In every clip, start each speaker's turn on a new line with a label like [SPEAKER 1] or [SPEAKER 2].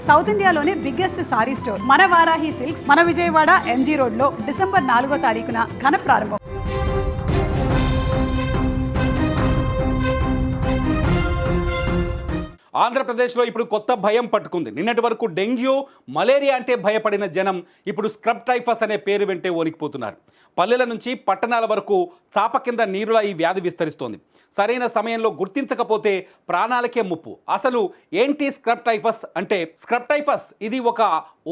[SPEAKER 1] South ఇండియాలోనే biggest sorry store మన Varahi silks మన విజయవాడ ఎంజీ రోడ్ లో డిసెంబర్ 4వ తారీఖున ఘన ప్రారంభం.
[SPEAKER 2] ఆంధ్రప్రదేశ్లో ఇప్పుడు కొత్త భయం పట్టుకుంది. నిన్నటి వరకు డెంగ్యూ, మలేరియా అంటే భయపడిన జనం ఇప్పుడు స్క్రబ్ టైఫస్ అనే పేరు వెంటే వణికిపోతున్నారు. పల్లెల నుంచి పట్టణాల వరకు చాప కింద నీరులా ఈ వ్యాధి విస్తరిస్తోంది. సరైన సమయంలో గుర్తించకపోతే ప్రాణాలకే ముప్పు. అసలు ఏంటి స్క్రబ్ టైఫస్ అంటే? స్క్రబ్ టైఫస్ ఇది ఒక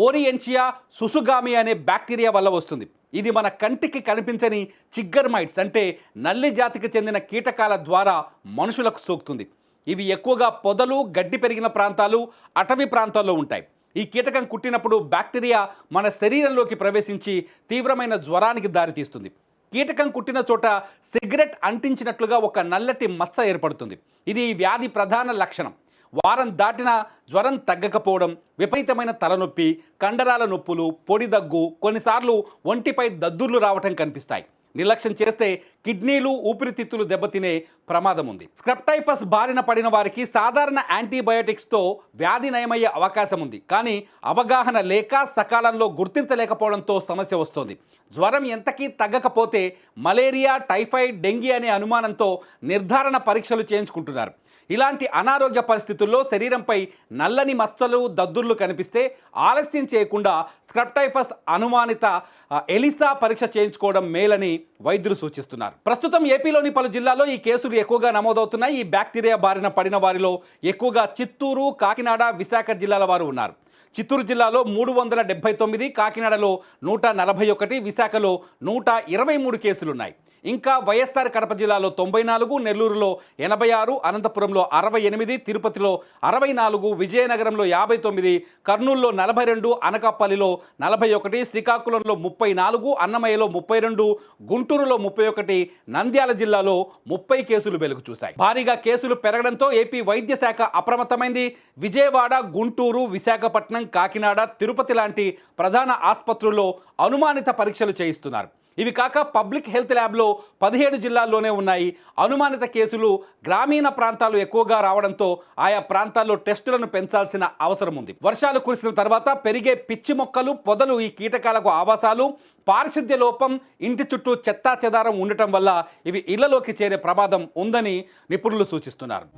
[SPEAKER 2] ఓరియంచియా సుసుగామి అనే బ్యాక్టీరియా వల్ల వస్తుంది. ఇది మన కంటికి కనిపించని చిగ్గర్ మైట్స్ అంటే నల్లి జాతికి చెందిన కీటకాల ద్వారా మనుషులకు సోకుతుంది. ఇవి ఎక్కువగా పొదలు, గడ్డి పెరిగిన ప్రాంతాలు, అటవీ ప్రాంతాల్లో ఉంటాయి. ఈ కీటకం కుట్టినప్పుడు బ్యాక్టీరియా మన శరీరంలోకి ప్రవేశించి తీవ్రమైన జ్వరానికి దారితీస్తుంది. కీటకం కుట్టిన చోట సిగరెట్ అంటించినట్లుగా ఒక నల్లటి మచ్చ ఏర్పడుతుంది. ఇది ఈ వ్యాధి ప్రధాన లక్షణం. వారం దాటినా జ్వరం తగ్గకపోవడం, విపరీతమైన తలనొప్పి, కండరాల నొప్పులు, పొడి దగ్గు, కొన్నిసార్లు ఒంటిపై దద్దుర్లు రావటం కనిపిస్తాయి. నిర్లక్ష్యం చేస్తే కిడ్నీలు, ఊపిరితిత్తులు దెబ్బతినే ప్రమాదం ఉంది. స్క్రబ్ టైఫస్ బారిన పడిన వారికి సాధారణ యాంటీబయోటిక్స్తో వ్యాధి నయమయ్యే అవకాశం ఉంది. కానీ అవగాహన లేక సకాలంలో గుర్తించలేకపోవడంతో సమస్య వస్తుంది. జ్వరం ఎంతకీ తగ్గకపోతే మలేరియా, టైఫాయిడ్, డెంగీ అనే అనుమానంతో నిర్ధారణ పరీక్షలు చేయించుకుంటున్నారు. ఇలాంటి అనారోగ్య పరిస్థితుల్లో శరీరంపై నల్లని మచ్చలు, దద్దుర్లు కనిపిస్తే ఆలస్యం చేయకుండా స్క్రబ్ టైఫస్ అనుమానిత ఎలిసా పరీక్ష చేయించుకోవడం మేలని వైద్యులు సూచిస్తున్నారు. ప్రస్తుతం ఏపీలోని పలు జిల్లాల్లో ఈ కేసులు ఎక్కువగా నమోదవుతున్నాయి. ఈ బ్యాక్టీరియా బారిన పడిన వారిలో ఎక్కువగా చిత్తూరు, కాకినాడ, విశాఖ జిల్లాల వారు ఉన్నారు. చిత్తూరు జిల్లాలో 379, కాకినాడలో 141, విశాఖలో 123 కేసులున్నాయి. ఇంకా వైఎస్ఆర్ కడప జిల్లాలో 94, నెల్లూరులో 86, అనంతపురంలో 68, తిరుపతిలో 64, విజయనగరంలో 59, కర్నూలులో 42, అనకాపల్లిలో 41, శ్రీకాకుళంలో 34, అన్నమయ్యలో 32, గుంటూరులో 31, నంద్యాల జిల్లాలో 30 కేసులు వెలుగు చూశాయి. భారీగా కేసులు పెరగడంతో ఏపీ వైద్య శాఖ అప్రమత్తమైంది. విజయవాడ, గుంటూరు, విశాఖపట్నం, కాకినాడ, తిరుపతి లాంటి ప్రధాన ఆసుపత్రుల్లో అనుమానిత పరీక్షలు చేయిస్తున్నారు. ఇవి కాక పబ్లిక్ హెల్త్ ల్యాబ్లో 17 జిల్లాల్లోనే ఉన్నాయి. అనుమానిత కేసులు గ్రామీణ ప్రాంతాలు ఎక్కువగా రావడంతో ఆయా ప్రాంతాల్లో టెస్టులను పెంచాల్సిన అవసరం ఉంది. వర్షాలు కురిసిన తర్వాత పెరిగే పిచ్చి మొక్కలు, పొదలు ఈ కీటకాలకు ఆవాసాలు. పారిశుద్ధ్య లోపం, ఇంటి చుట్టూ చెత్తా చెదారం ఉండటం వల్ల ఇవి ఇళ్లలోకి చేరే ప్రమాదం ఉందని నిపుణులు సూచిస్తున్నారు.